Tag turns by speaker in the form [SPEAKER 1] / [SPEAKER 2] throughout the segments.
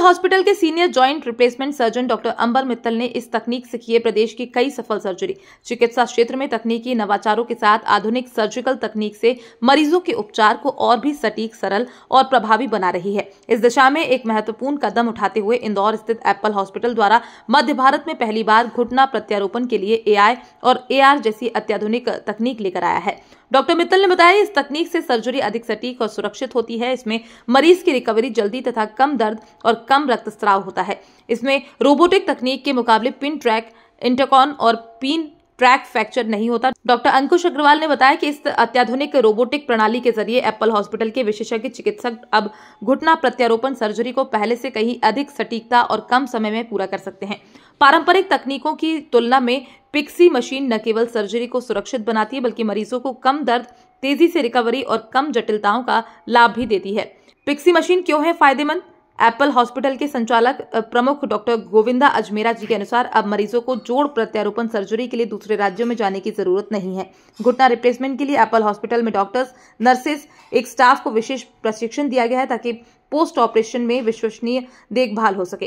[SPEAKER 1] Hospital के senior joint replacement surgeon doctor Ambar Mittal ने इस तकनीक से किए प्रदेश की कई सफल सर्जरी। चिकित्सा क्षेत्र में तकनीकी नवाचारों के साथ आधुनिक सर्जिकल तकनीक से मरीजों के उपचार को और भी सटीक, सरल और प्रभावी बना रही है। इस दिशा में एक महत्वपूर्ण कदम उठाते हुए इंदौर स्थित एप्पल हॉस्पिटल द्वारा मध्य भारत में पहली बार घुटना प्रत्यारोपण के लिए AI और AR जैसी अत्याधुनिक तकनीक लेकर आया है। डॉक्टर मित्तल ने बताया, इस तकनीक से सर्जरी अधिक सटीक और सुरक्षित होती है। इसमें मरीज की रिकवरी जल्दी तथा कम दर्द और कम रक्तस्राव होता है। इसमें रोबोटिक तकनीक के मुकाबले पिन ट्रैक, इंटरकॉन और पिन ट्रैक फ्रैक्चर नहीं होता। डॉक्टर अंकुश अग्रवाल ने बताया कि इस अत्याधुनिक रोबोटिक प्रणाली के जरिए एप्पल हॉस्पिटल के विशेषज्ञ चिकित्सक अब घुटना प्रत्यारोपण सर्जरी को पहले से कहीं अधिक सटीकता और कम समय में पूरा कर सकते हैं। पारंपरिक तकनीकों की तुलना में पिक्सी मशीन न केवल सर्जरी को सुरक्षित बनाती है, बल्कि मरीजों को कम दर्द, तेजी से रिकवरी और कम जटिलताओं का लाभ भी देती है। पिक्सी मशीन क्यों है फायदेमंद? एप्पल हॉस्पिटल के संचालक प्रमुख डॉक्टर गोविंदा अजमेरा जी के अनुसार अब मरीजों को जोड़ प्रत्यारोपण सर्जरी के लिए दूसरे राज्यों में जाने की जरूरत नहीं है। घुटना रिप्लेसमेंट के लिए एप्पल हॉस्पिटल में डॉक्टर्स, नर्सेज, एक स्टाफ को विशेष प्रशिक्षण दिया गया है ताकि पोस्ट ऑपरेशन में विश्वसनीय देखभाल हो सके।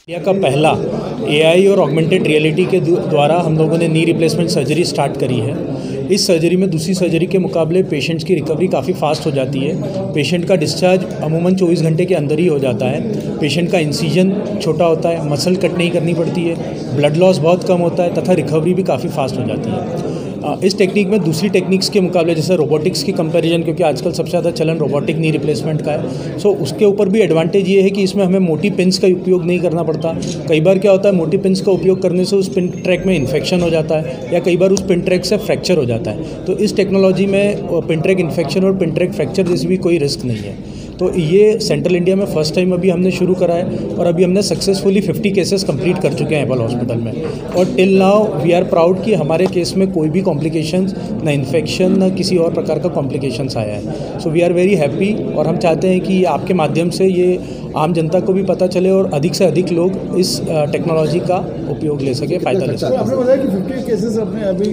[SPEAKER 2] इंडिया का पहला AI और ऑगमेंटेड रियलिटी के द्वारा हम लोगों ने नी रिप्लेसमेंट सर्जरी स्टार्ट करी है। इस सर्जरी में दूसरी सर्जरी के मुकाबले पेशेंट्स की रिकवरी काफ़ी फास्ट हो जाती है। पेशेंट का डिस्चार्ज अमूमन 24 घंटे के अंदर ही हो जाता है। पेशेंट का इंसिजन छोटा होता है, मसल कट नहीं करनी पड़ती है, ब्लड लॉस बहुत कम होता है तथा रिकवरी भी काफ़ी फास्ट हो जाती है। इस टेक्निक में दूसरी टेक्निक्स के मुकाबले, जैसे रोबोटिक्स की कंपैरिजन, क्योंकि आजकल सबसे ज़्यादा चलन रोबोटिक नी रिप्लेसमेंट का है, सो उसके ऊपर भी एडवांटेज ये है कि इसमें हमें मोटी पिन्स का उपयोग नहीं करना पड़ता। कई बार क्या होता है, मोटी पिन्स का उपयोग करने से उस पिन ट्रैक में इन्फेक्शन हो जाता है या कई बार उस पिन ट्रैक से फ्रैक्चर हो जाता है। तो इस टेक्नोलॉजी में पिन ट्रैक इन्फेक्शन और पिन ट्रैक फ्रैक्चर जैसी भी कोई रिस्क नहीं है। तो ये सेंट्रल इंडिया में फर्स्ट टाइम अभी हमने शुरू करा है और अभी हमने सक्सेसफुली 50 केसेस कंप्लीट कर चुके हैं एप्पल हॉस्पिटल में। और till now we are proud कि हमारे केस में कोई भी कॉम्प्लिकेशंस, ना इन्फेक्शन, ना किसी और प्रकार का कॉम्प्लिकेशंस आया है। So we are very happy और हम चाहते हैं कि आपके माध्यम से ये आम जनता को भी पता चले और अधिक से अधिक लोग इस टेक्नोलॉजी का उपयोग ले सके, फायदा ले सके।
[SPEAKER 3] आपने बताया कि 50 केसेस आपने अभी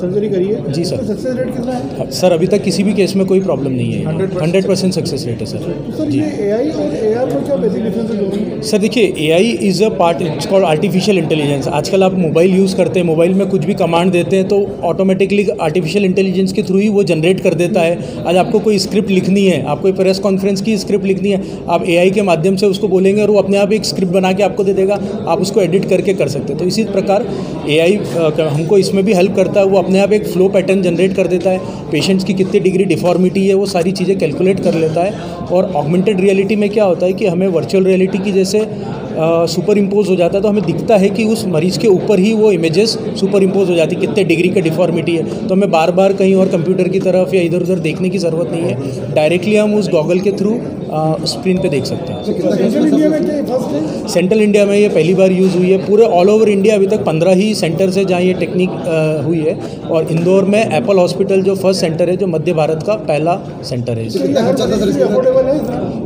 [SPEAKER 3] सर्जरी करी है।
[SPEAKER 2] जी सर।
[SPEAKER 3] तो सक्सेस रेट कितना है?
[SPEAKER 2] सर अभी तक किसी भी केस में कोई प्रॉब्लम नहीं है। 100% सक्सेस रेट है सर।
[SPEAKER 3] तो सर ये AI और AR में क्या बेसिक डिफरेंस है?
[SPEAKER 2] सर देखिए, AI is a part, it's called artificial intelligence. आजकल आप मोबाइल यूज़ करते हैं, मोबाइल में कुछ भी कमांड देते हैं तो ऑटोमेटिकली आर्टिफिशियल इंटेलिजेंस के थ्रू ही वो जनरेट कर देता है। आज आपको कोई स्क्रिप्ट लिखनी है, आपको प्रेस कॉन्फ्रेंस की स्क्रिप्ट लिखनी है, आप AI के माध्यम से उसको बोलेंगे और वो अपने आप एक स्क्रिप्ट बना के आपको दे देगा, आप उसको एडिट करके कर सकते हैं। तो इसी प्रकार AI हमको इसमें भी हेल्प करता है। वो अपने आप एक फ्लो पैटर्न जनरेट कर देता है, पेशेंट्स की कितनी डिग्री डिफॉर्मिटी है वो सारी चीज़ें कैलकुलेट कर लेता है। और ऑगमेंटेड रियलिटी में क्या होता है कि हमें वर्चुअल रियलिटी की जैसे सुपर इम्पोज हो जाता है, तो हमें दिखता है कि उस मरीज़ के ऊपर ही वो इमेजेस सुपर इम्पोज हो जाती है, कितने डिग्री का डिफॉर्मिटी है। तो हमें बार बार कहीं और कंप्यूटर की तरफ या इधर उधर देखने की ज़रूरत नहीं है, डायरेक्टली हम उस गॉगल के थ्रू स्क्रीन पे देख सकते हैं। सेंट्रल इंडिया में ये पहली बार यूज़ हुई है। पूरे ऑल ओवर इंडिया अभी तक 15 ही सेंटर्स है जहाँ ये टेक्निक हुई है और इंदौर में एप्पल हॉस्पिटल जो फर्स्ट सेंटर है, जो मध्य भारत का पहला सेंटर है।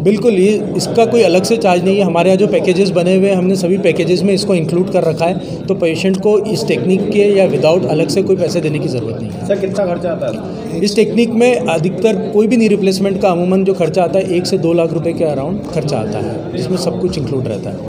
[SPEAKER 2] बिल्कुल, ये इसका कोई अलग से चार्ज नहीं है। हमारे यहाँ जो पैकेजेस बने हुए हैं, हमने सभी पैकेजेस में इसको इंक्लूड कर रखा है, तो पेशेंट को इस टेक्निक के या विदाउट अलग से कोई पैसे देने की ज़रूरत नहीं है।
[SPEAKER 3] सर कितना खर्चा आता है
[SPEAKER 2] इस टेक्निक में? अधिकतर कोई भी नी रिप्लेसमेंट का अमूमन जो खर्चा आता है 1 से 2 लाख रुपए के अराउंड खर्चा आता है, जिसमें सब कुछ इंक्लूड रहता है।